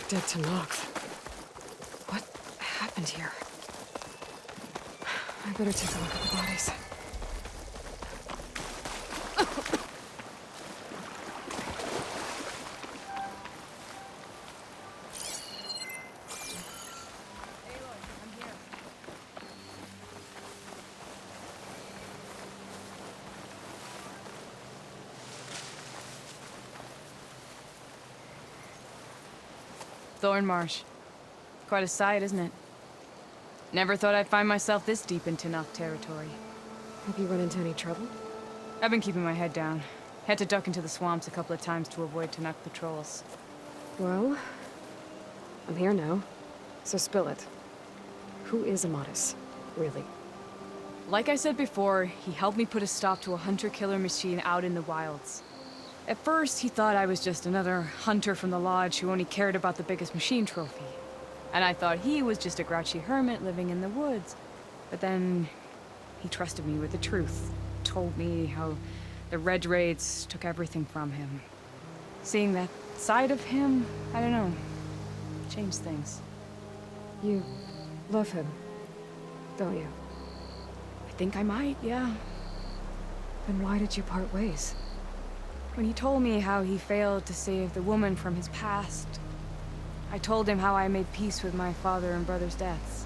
Dead to Nox. What happened here? I better take a look at the bodies. Thornmarsh. Quite a sight, isn't it? Never thought I'd find myself this deep in Tenakth territory. Have you run into any trouble? I've been keeping my head down. Had to duck into the swamps a couple of times to avoid Tenakth patrols. Well, I'm here now, so spill it. Who is Amadis, really? Like I said before, he helped me put a stop to a hunter-killer machine out in the wilds. At first, he thought I was just another hunter from the Lodge who only cared about the biggest machine trophy. And I thought he was just a grouchy hermit living in the woods. But then, he trusted me with the truth. Told me how the Red Raids took everything from him. Seeing that side of him, I don't know, changed things. You love him, don't you? I think I might, yeah. Then why did you part ways? When he told me how he failed to save the woman from his past, I told him how I made peace with my father and brother's deaths.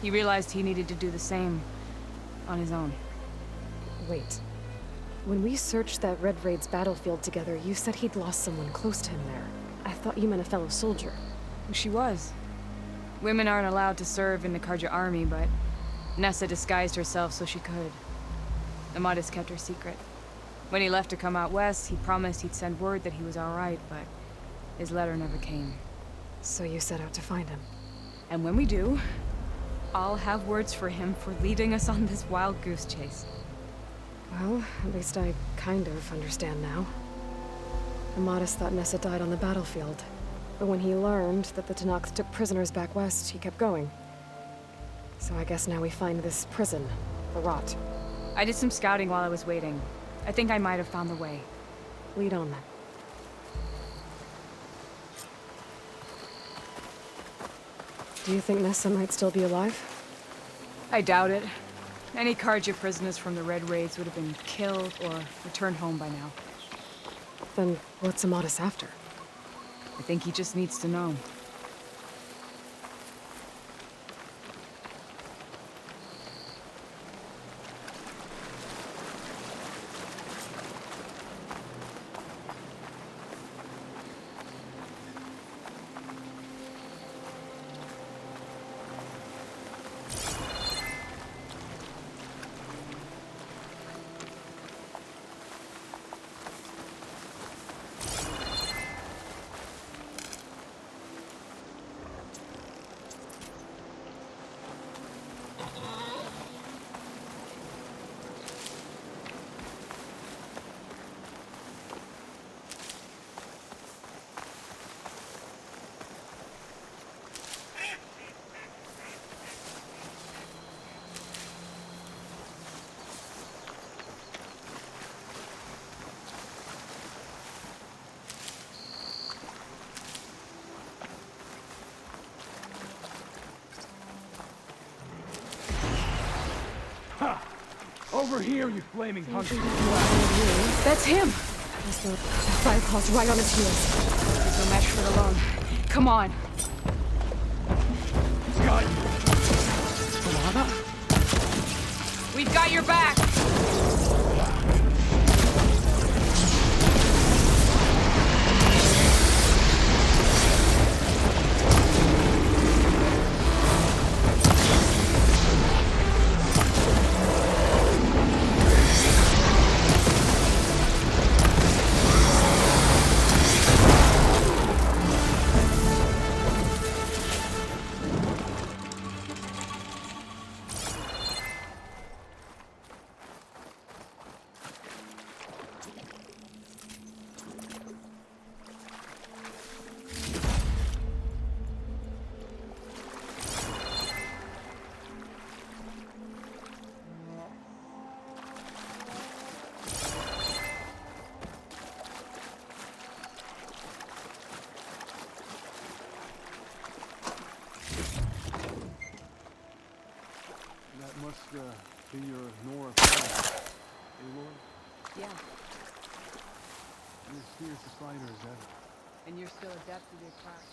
He realized he needed to do the same on his own. Wait. When we searched that Red Raid's battlefield together, you said he'd lost someone close to him there. I thought you meant a fellow soldier. She was. Women aren't allowed to serve in the Carja army, but Nessa disguised herself so she could. Amadis kept her secret. When he left to come out west, he promised he'd send word that he was all right, but his letter never came. So you set out to find him. And when we do, I'll have words for him for leading us on this wild goose chase. Well, at least I kind of understand now. Amadis thought Nessa died on the battlefield. But when he learned that the Tenakth took prisoners back west, he kept going. So I guess now we find this prison, the Rot. I did some scouting while I was waiting. I think I might have found the way. Lead on then. Do you think Nessa might still be alive? I doubt it. Any Carja prisoners from the Red Raids would have been killed or returned home by now. Then what's Amadis after? I think he just needs to know. Over here, you flaming hunter! That's him! As the fire calls right on his heels. There's no match for the lung. Come on! Got you! Alana? We've got your back! That must be your Nora friend, Aloy? Yeah, You're as fierce a fighter as ever. and you're still adept with your craft.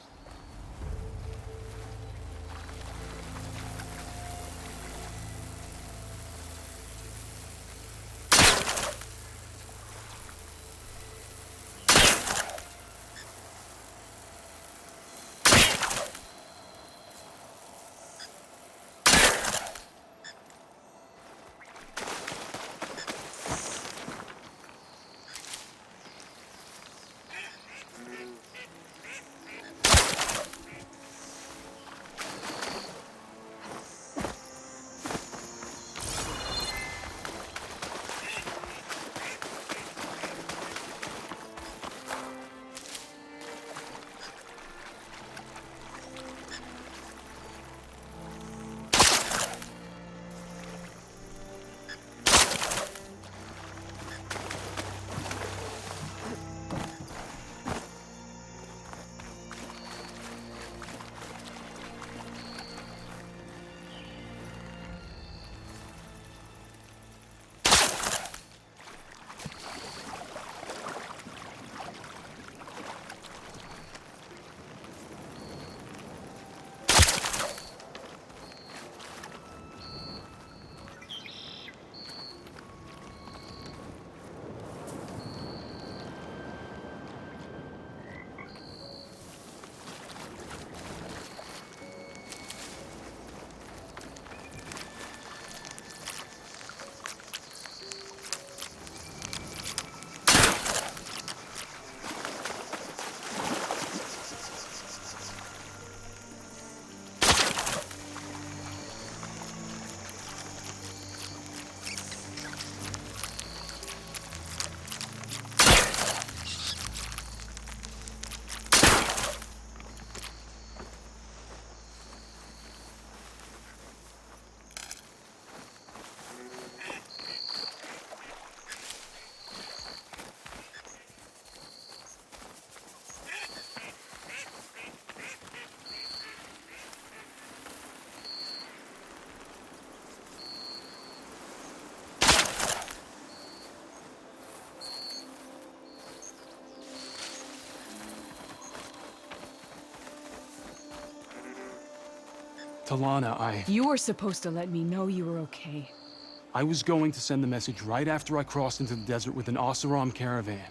Talana, You were supposed to let me know you were okay. I was going to send the message right after I crossed into the desert with an Oseram caravan.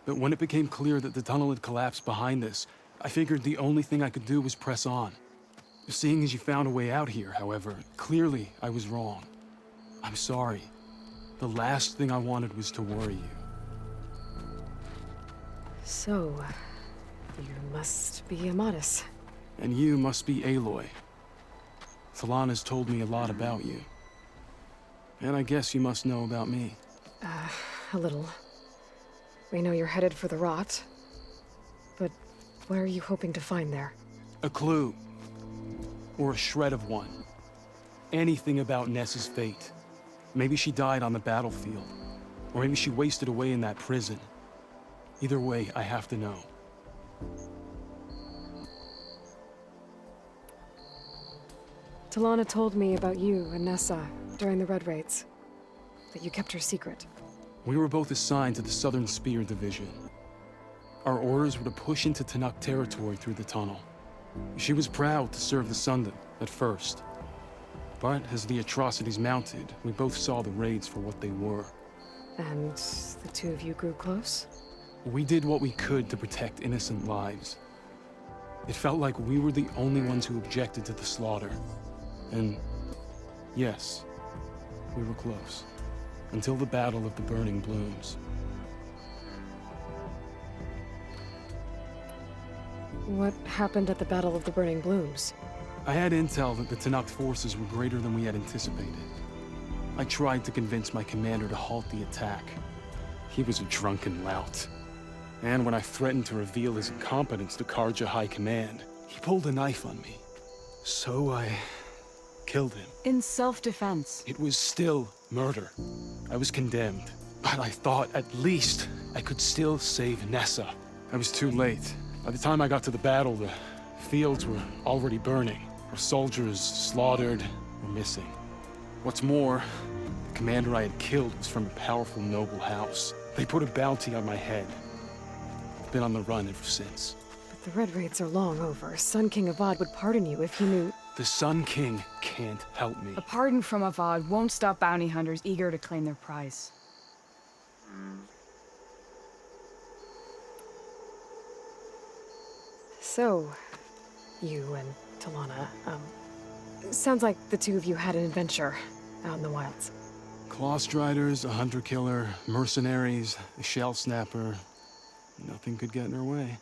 But when it became clear that the tunnel had collapsed behind us, I figured the only thing I could do was press on. Seeing as you found a way out here, however, clearly I was wrong. I'm sorry. The last thing I wanted was to worry you. So, you must be Amatis. And you must be Aloy. Talana's told me a lot about you. And I guess you must know about me. A little. We know you're headed for the rot. But what are you hoping to find there? A clue. Or a shred of one. Anything about Ness's fate. Maybe she died on the battlefield. Or maybe she wasted away in that prison. Either way, I have to know. Talana told me about you and Nessa during the Red Raids. That you kept her secret. We were both assigned to the Southern Spear Division. Our orders were to push into Tenakth territory through the tunnel. She was proud to serve the Sundom at first. But as the atrocities mounted, we both saw the raids for what they were. And the two of you grew close? We did what we could to protect innocent lives. It felt like we were the only ones who objected to the slaughter. And yes, we were close. Until the Battle of the Burning Blooms. What happened at the Battle of the Burning Blooms? I had intel that the Tenakth forces were greater than we had anticipated. I tried to convince my commander to halt the attack. He was a drunken lout. And when I threatened to reveal his incompetence to Carja High Command, he pulled a knife on me. So I killed him. In self-defense. It was still murder. I was condemned. But I thought at least I could still save Nessa. I was too late. By the time I got to the battle, the fields were already burning. Our soldiers slaughtered or missing. What's more, the commander I had killed was from a powerful noble house. They put a bounty on my head. I've been on the run ever since. But the Red Raids are long over. Sun King Avad would pardon you if he knew... The Sun King can't help me. A pardon from Avad won't stop bounty hunters eager to claim their prize. So, you and Talana, sounds like the two of you had an adventure out in the wilds. Clawstriders, a hunter-killer, mercenaries, a shell snapper. Nothing could get in her way.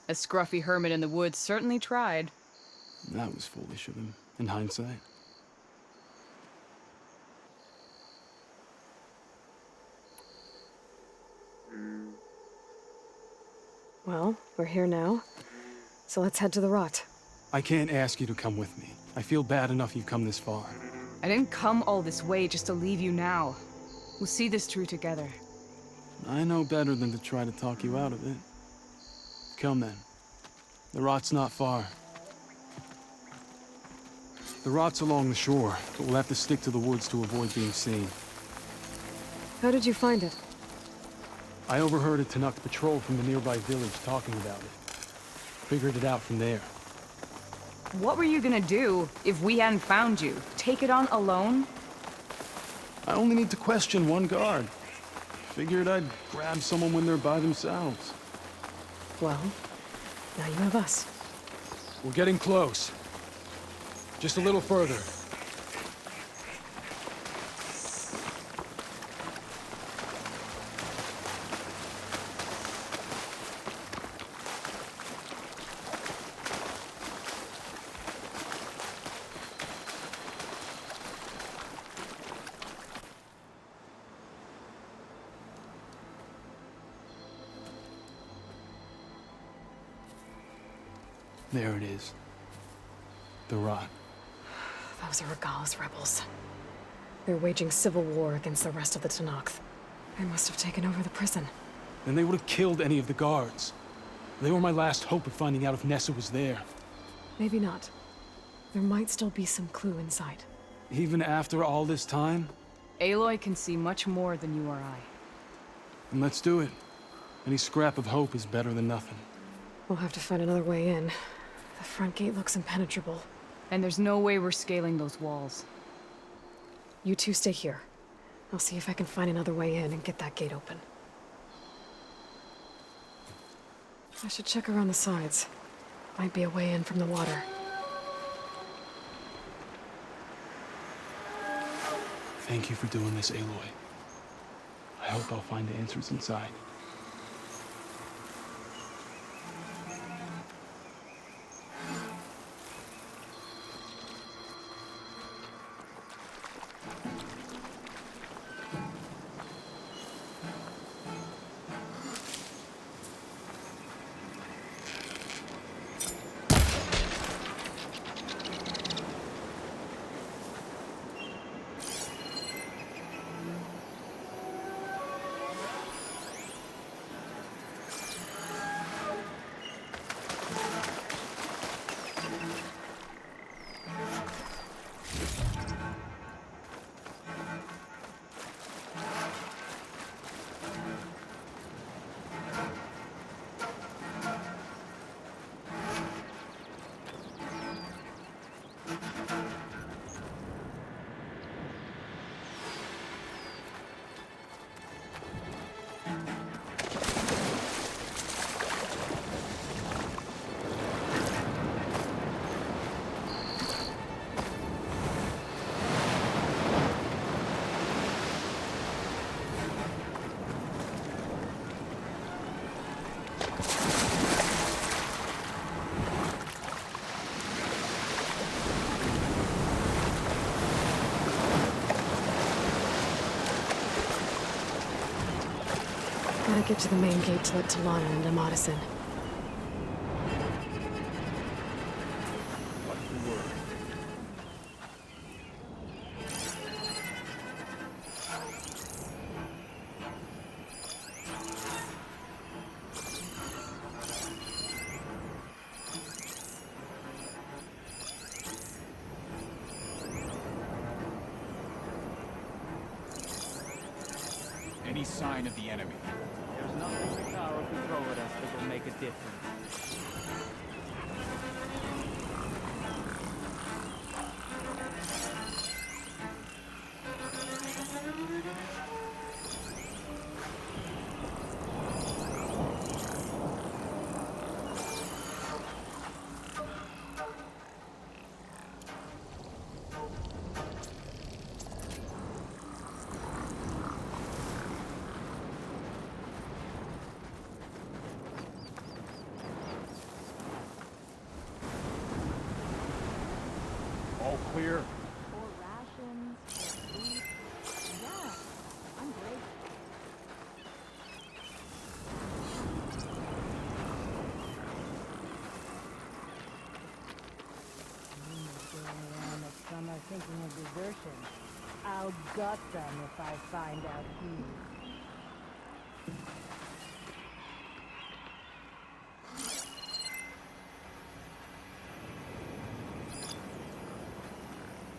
A scruffy hermit in the woods certainly tried. That was foolish of him, in hindsight. Well, we're here now, so let's head to the Rot. I can't ask you to come with me. I feel bad enough you've come this far. I didn't come all this way just to leave you now. We'll see this through together. I know better than to try to talk you out of it. Come then. The Rot's not far. The Rot's along the shore, but we'll have to stick to the woods to avoid being seen. How did you find it? I overheard a Tenakth patrol from the nearby village talking about it. Figured it out from there. What were you gonna do if we hadn't found you? Take it on alone? I only need to question one guard. Figured I'd grab someone when they're by themselves. Well, now you have us. We're getting close. Just a little further. There it is. The Rot. Those are Regal's rebels. They're waging civil war against the rest of the Tenakth. They must have taken over the prison. Then they would have killed any of the guards. They were my last hope of finding out if Nessa was there. Maybe not. There might still be some clue inside. Even after all this time? Aloy can see much more than you or I. Then let's do it. Any scrap of hope is better than nothing. We'll have to find another way in. The front gate looks impenetrable. And there's no way we're scaling those walls. You two stay here. I'll see if I can find another way in and get that gate open. I should check around the sides. Might be a way in from the water. Thank you for doing this, Aloy. I hope I'll find the answers inside. Gotta get to the main gate to let Talana and Amatis in. Any sign of the enemy? There's nothing the tower can throw at us that will make a difference. All clear? Or rations, or food. Yeah, I'm great. Going around the summer thinking of desertion. I'll gut them if I find out who.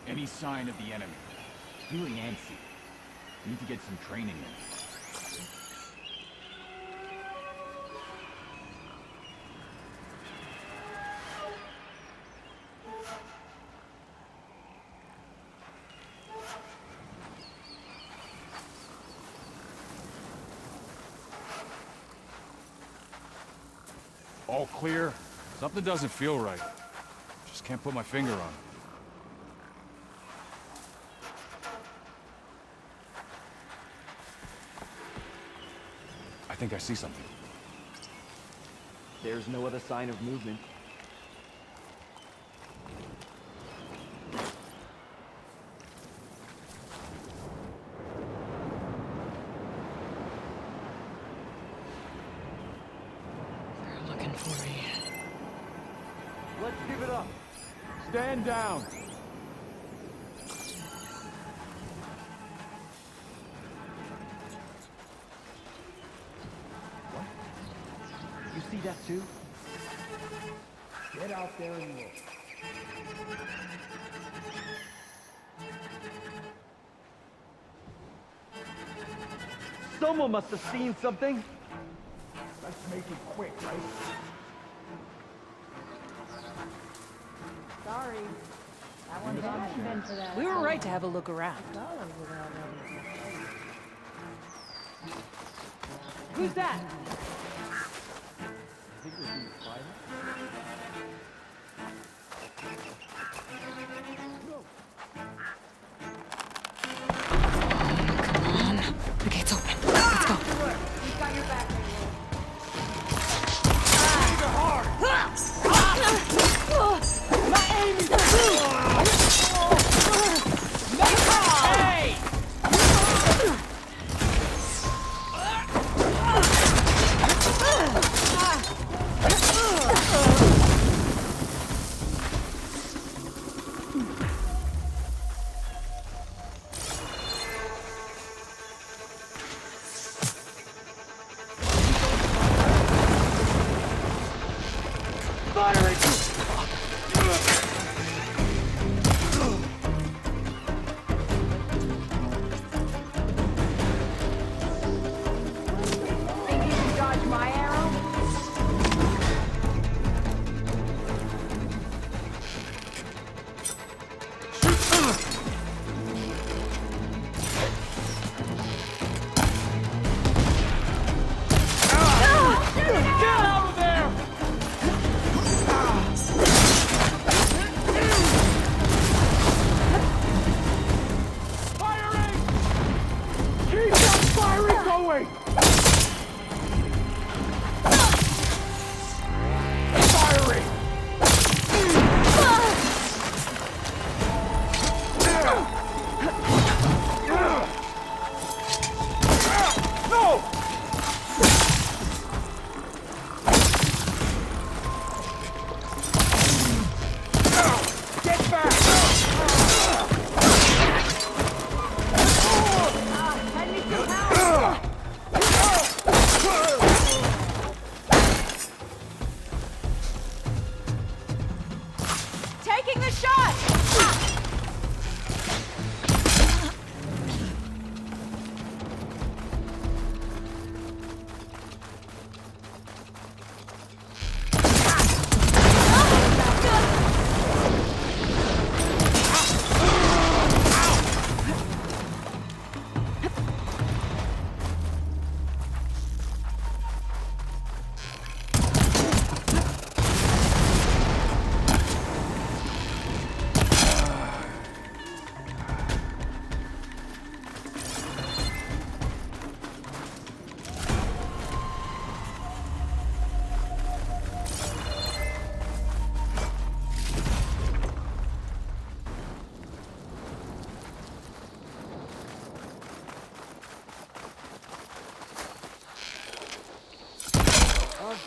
Any sign of the enemy? Feeling antsy. Need to get some training in. All clear? Something doesn't feel right. Just can't put my finger on it. I think I see something. There's no other sign of movement. They're looking for me. Let's give it up. Stand down! You see that too? Get out there and look. Someone must have seen something. Let's make it quick, right? Sorry. That one's on spin for that. We were right to have a look around. Who's that? The gate's open. Let's go. We've got your back,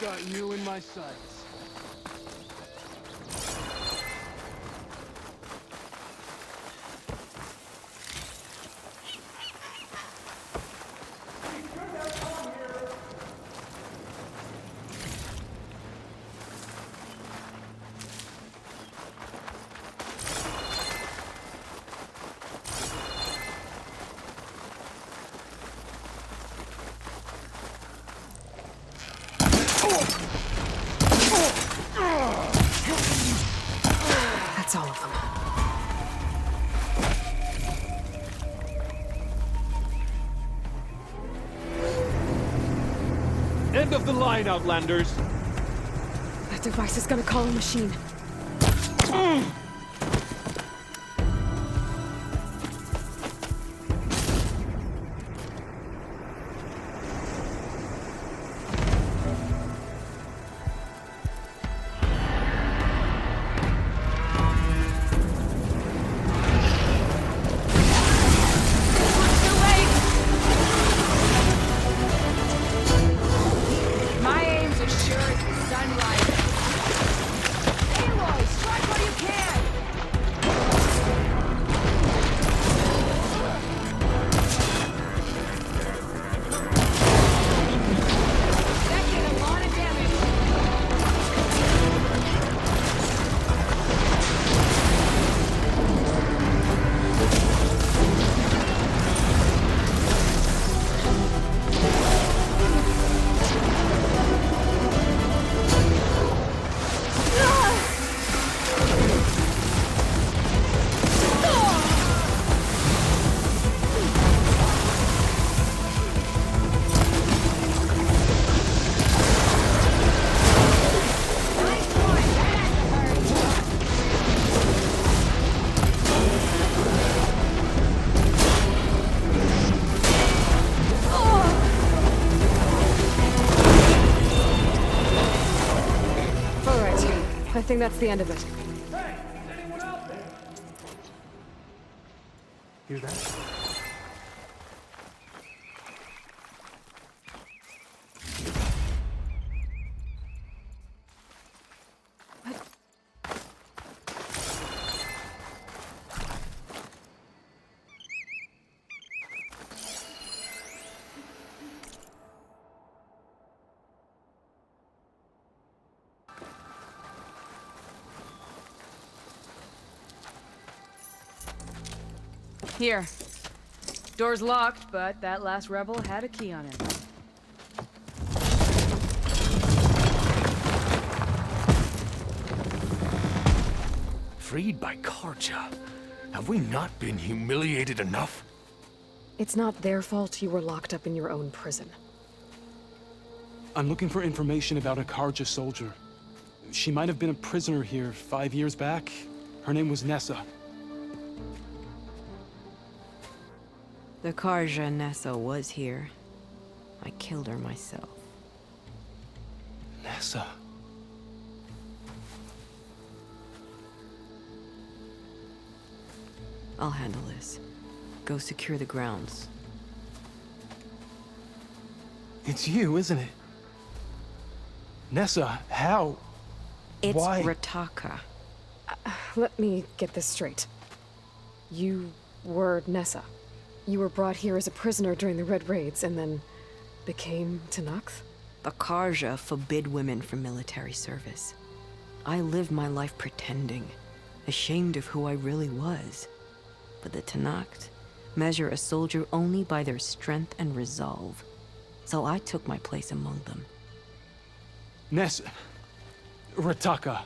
got you in my sights. That's all of them. End of the line, Outlanders! That device is gonna call a machine. My aim's as sure as the sunlight. Aloy, strike where you can! That did a lot of damage. All right. I think that's the end of it. Hear that? Here. Door's locked, but that last rebel had a key on it. Freed by Karja? Have we not been humiliated enough? It's not their fault you were locked up in your own prison. I'm looking for information about a Karja soldier. She might have been a prisoner here 5 years back. Her name was Nessa. The Karja Nessa was here. I killed her myself. Nessa. I'll handle this. Go secure the grounds. It's you, isn't it? Nessa, how? It's Why? Rataka. Let me get this straight. You were Nessa. You were brought here as a prisoner during the Red Raids and then became Tenakth? The Karja forbid women from military service. I lived my life pretending, ashamed of who I really was. But the Tenakth measure a soldier only by their strength and resolve. So I took my place among them. Nessa. Rataka.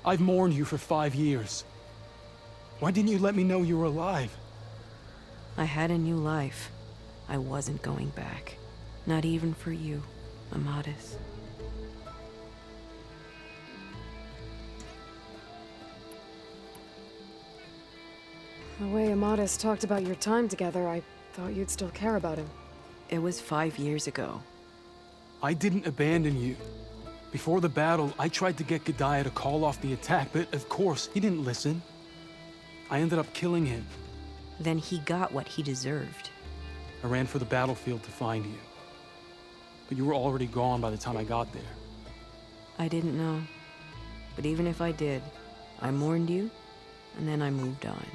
I've mourned you for 5 years. Why didn't you let me know you were alive? I had a new life. I wasn't going back. Not even for you, Amadis. The way Amadis talked about your time together, I thought you'd still care about him. It was 5 years ago. I didn't abandon you. Before the battle, I tried to get Gedaya to call off the attack, but of course, he didn't listen. I ended up killing him. Then he got what he deserved. I ran for the battlefield to find you. But you were already gone by the time I got there. I didn't know. But even if I did, I mourned you, and then I moved on.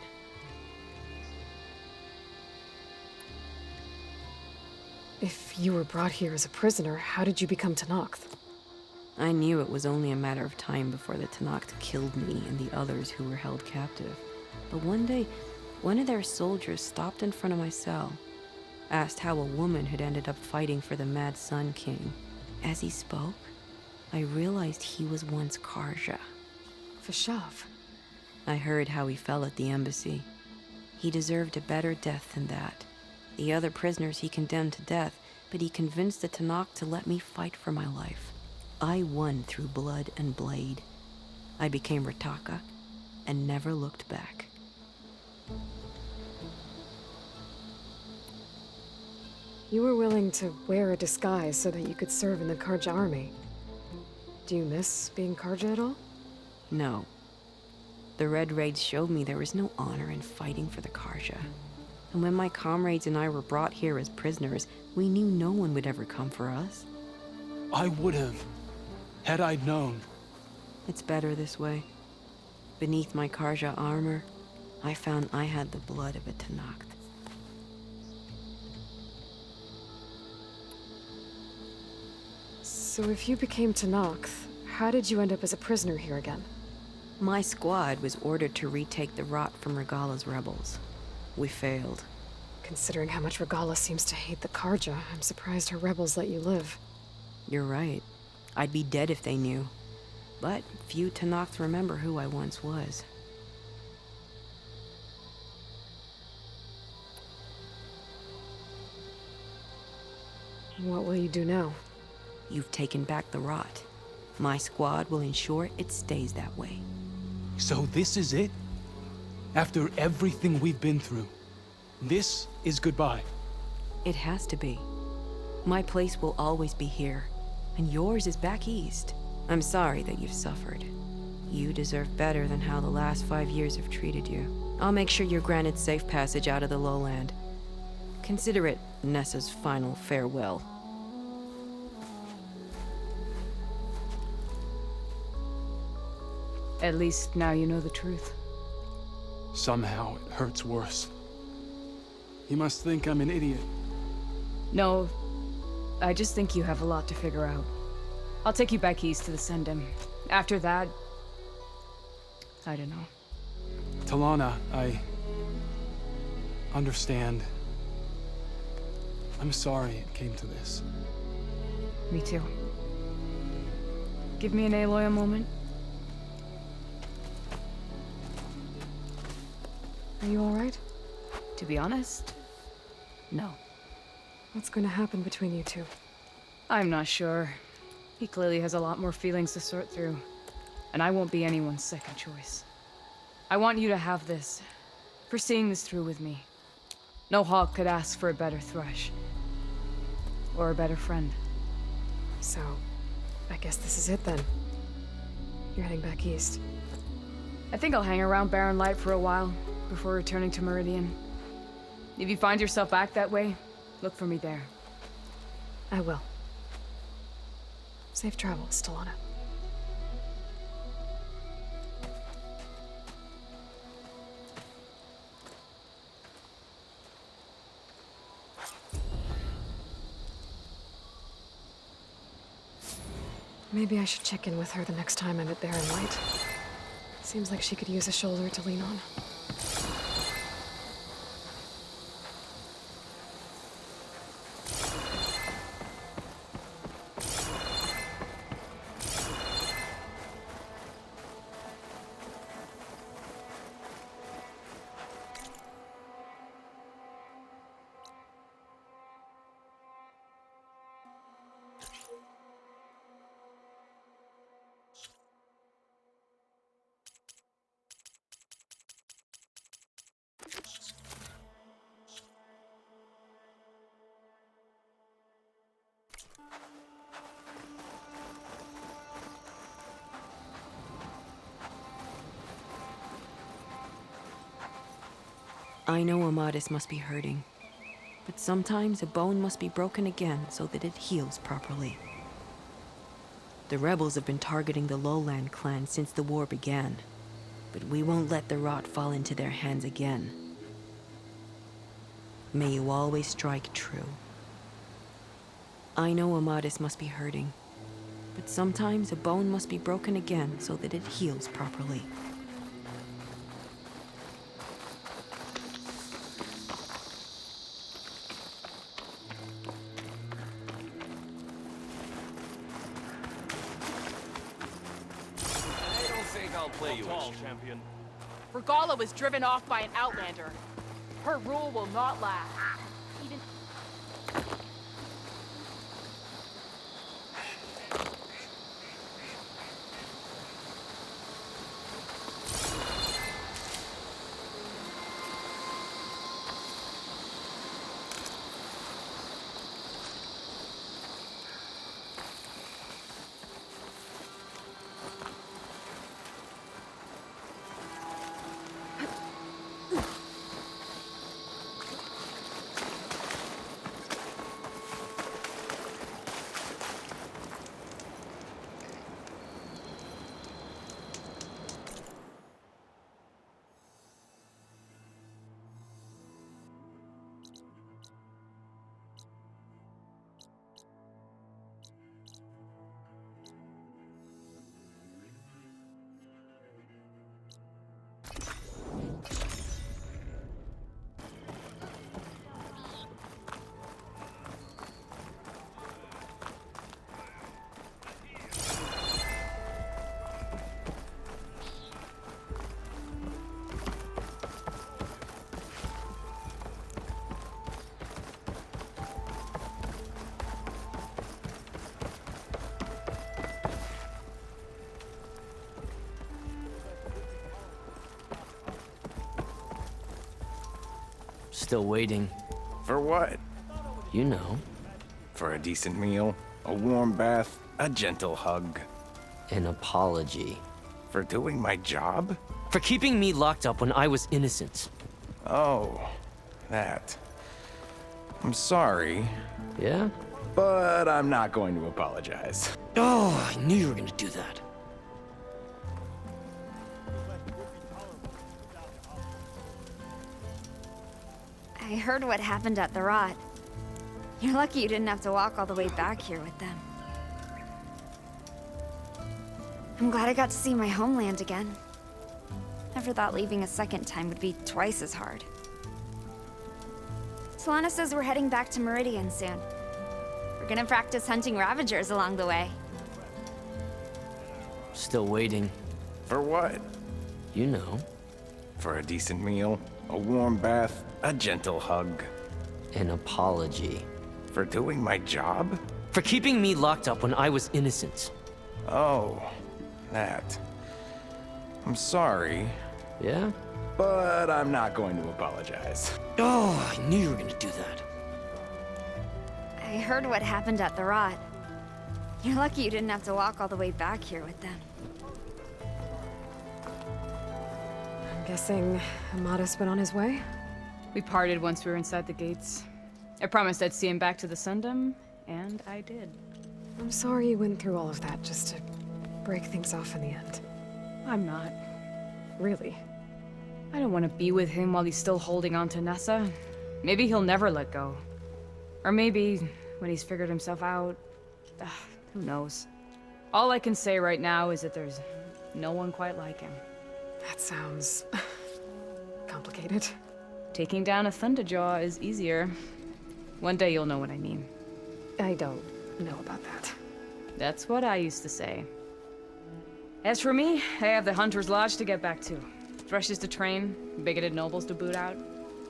If you were brought here as a prisoner, how did you become Tenakth? I knew it was only a matter of time before the Tenakth killed me and the others who were held captive. But one day, one of their soldiers stopped in front of my cell, asked how a woman had ended up fighting for the Mad Sun King. As he spoke, I realized he was once Karja. Vashav. I heard how he fell at the embassy. He deserved a better death than that. The other prisoners he condemned to death, but he convinced the Tenakth to let me fight for my life. I won through blood and blade. I became Rataka and never looked back. You were willing to wear a disguise so that you could serve in the Karja army. Do you miss being Karja at all? No. The Red Raids showed me there was no honor in fighting for the Karja. And when my comrades and I were brought here as prisoners, we knew no one would ever come for us. I would have, had I known. It's better this way. Beneath my Karja armor, I found I had the blood of a Tenakth. So if you became Tenakth, how did you end up as a prisoner here again? My squad was ordered to retake the Rot from Regala's rebels. We failed. Considering how much Regala seems to hate the Karja, I'm surprised her rebels let you live. You're right. I'd be dead if they knew. But few Tenakth remember who I once was. What will you do now? You've taken back the Rot. My squad will ensure it stays that way. So this is it? After everything we've been through, this is goodbye. It has to be. My place will always be here, and yours is back east. I'm sorry that you've suffered. You deserve better than how the last 5 years have treated you. I'll make sure you're granted safe passage out of the lowland. Consider it Nessa's final farewell. At least now you know the truth. Somehow it hurts worse. He must think I'm an idiot. No, I just think you have a lot to figure out. I'll take you back east to the Sendem. After that, I don't know. Talana, I understand. I'm sorry it came to this. Me too. Give me an Aloy a moment. Are you alright? To be honest, no. What's going to happen between you two? I'm not sure. He clearly has a lot more feelings to sort through. And I won't be anyone's second choice. I want you to have this, for seeing this through with me. No hawk could ask for a better thrush. Or a better friend. So, I guess this is it then. You're heading back east. I think I'll hang around Barren Light for a while, before returning to Meridian. If you find yourself back that way, look for me there. I will. Safe travels, Talana. Maybe I should check in with her the next time I'm at Barren Light. Seems like she could use a shoulder to lean on. I know Amadis must be hurting, but sometimes a bone must be broken again so that it heals properly. The rebels have been targeting the Lowland clan since the war began. But we won't let the rot fall into their hands again. May you always strike true. I know Amadis must be hurting, but sometimes a bone must be broken again so that it heals properly. I don't think I'll play you as champion. Regala was driven off by an outlander. Her rule will not last. Even Still waiting. For what? You know. For a decent meal, a warm bath, a gentle hug. An apology. For doing my job? For keeping me locked up when I was innocent. Oh, that. I'm sorry. Yeah? But I'm not going to apologize. Oh, I knew you were gonna do that. I heard what happened at the Rot. You're lucky you didn't have to walk all the way back here with them. I'm glad I got to see my homeland again. Never thought leaving a second time would be twice as hard. Solana says we're heading back to Meridian soon. We're gonna practice hunting Ravagers along the way. Still waiting. For what? You know. For a decent meal, a warm bath, a gentle hug. An apology. For doing my job? For keeping me locked up when I was innocent. Oh, that. I'm sorry. Yeah? But I'm not going to apologize. Oh, I knew you were gonna do that. I heard what happened at the Rot. You're lucky you didn't have to walk all the way back here with them. I'm guessing Amadis went on his way? We parted once we were inside the gates. I promised I'd see him back to the Sundom, and I did. I'm sorry you went through all of that just to break things off in the end. I'm not. Really? I don't want to be with him while he's still holding on to Nessa. Maybe he'll never let go. Or maybe when he's figured himself out. Who knows? All I can say right now is that there's no one quite like him. That sounds complicated. Taking down a Thunderjaw is easier. One day you'll know what I mean. I don't know about that. That's what I used to say. As for me, I have the Hunter's Lodge to get back to. Thrushes to train, bigoted nobles to boot out.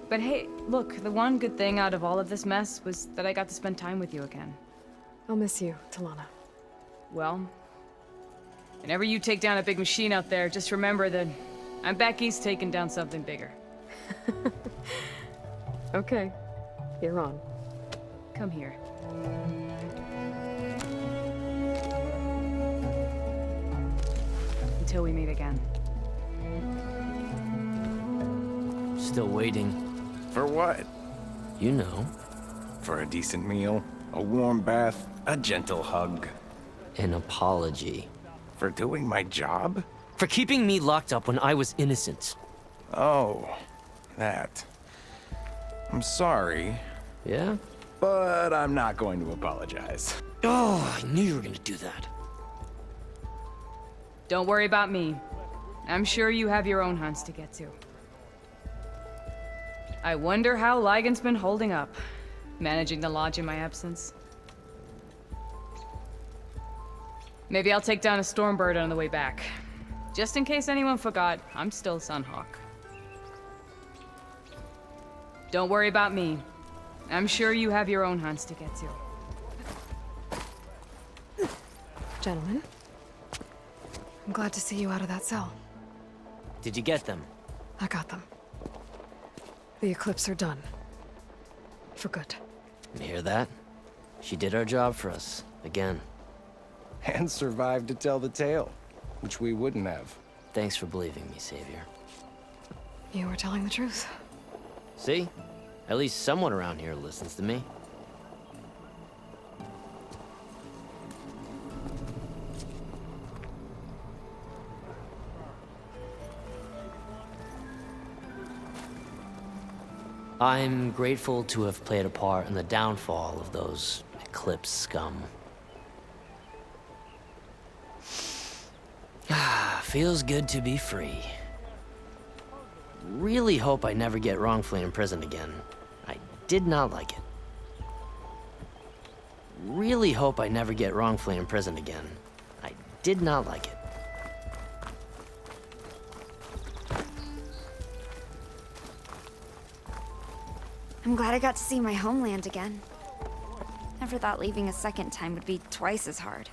But hey, look, the one good thing out of all of this mess was that I got to spend time with you again. I'll miss you, Talana. Well, whenever you take down a big machine out there, just remember that I'm back east taking down something bigger. Okay, you're on. Come here. Until we meet again. Still waiting. For what? You know. For a decent meal, a warm bath, a gentle hug. An apology. For doing my job? For keeping me locked up when I was innocent. Oh, that. I'm sorry. Yeah? But I'm not going to apologize. Oh, I knew you were gonna do that. Don't worry about me. I'm sure you have your own hunts to get to. I wonder how Lygan's been holding up, managing the lodge in my absence. Maybe I'll take down a Stormbird on the way back. Just in case anyone forgot, I'm still Sunhawk. Don't worry about me. I'm sure you have your own hunts to get to. Gentlemen, I'm glad to see you out of that cell. Did you get them? I got them. The Eclipse are done. For good. You hear that? She did our job for us. Again. And survived to tell the tale, which we wouldn't have. Thanks for believing me, Savior. You were telling the truth. See? At least someone around here listens to me. I'm grateful to have played a part in the downfall of those Eclipse scum. Feels good to be free. Really hope I never get wrongfully imprisoned again. I did not like it. Really hope I never get wrongfully imprisoned again. I did not like it. I'm glad I got to see my homeland again. Never thought leaving a second time would be twice as hard.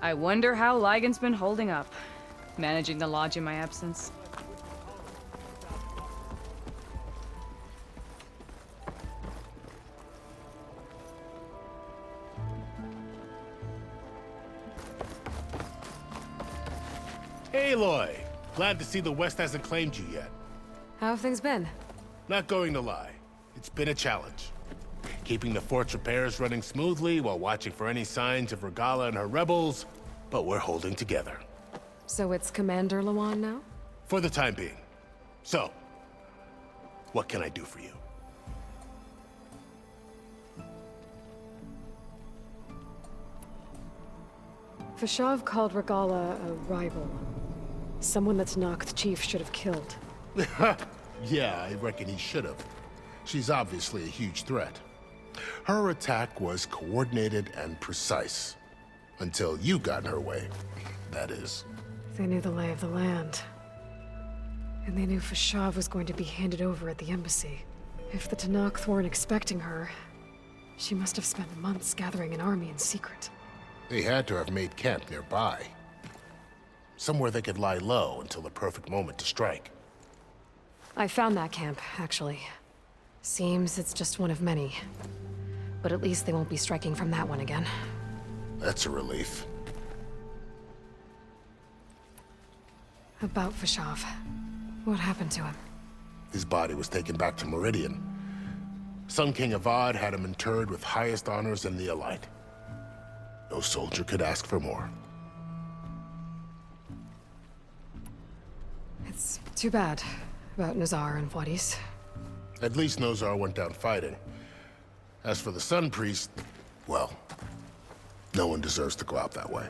I wonder how Lygan's been holding up, managing the lodge in my absence. Aloy! Glad to see the West hasn't claimed you yet. How have things been? Not going to lie, it's been a challenge. Keeping the fort's repairs running smoothly while watching for any signs of Regalla and her rebels, but we're holding together. So it's Commander Lawan now? For the time being. So, what can I do for you? Fashav called Regalla a rival. Someone that's Noct the Chief should have killed. Yeah, I reckon he should have. She's obviously a huge threat. Her attack was coordinated and precise. Until you got in her way, that is. They knew the lay of the land. And they knew Fashav was going to be handed over at the embassy. If the Tenakth weren't expecting her, she must have spent months gathering an army in secret. They had to have made camp nearby. Somewhere they could lie low until the perfect moment to strike. I found that camp, actually. Seems it's just one of many. But at least they won't be striking from that one again. That's a relief. About Fashav. What happened to him? His body was taken back to Meridian. Sun King Avad had him interred with highest honors in the Elite. No soldier could ask for more. It's too bad about Nazar and Wadis. At least Nozar went down fighting. As for the Sun Priest, well, no one deserves to go out that way.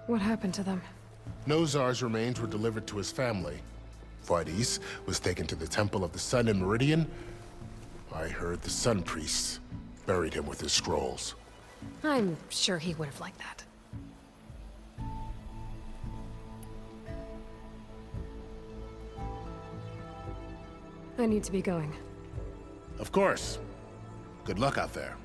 What happened to them? Nozar's remains were delivered to his family. Wadis was taken to the Temple of the Sun in Meridian. I heard the Sun Priests buried him with his scrolls. I'm sure he would have liked that. I need to be going. Of course. Good luck out there.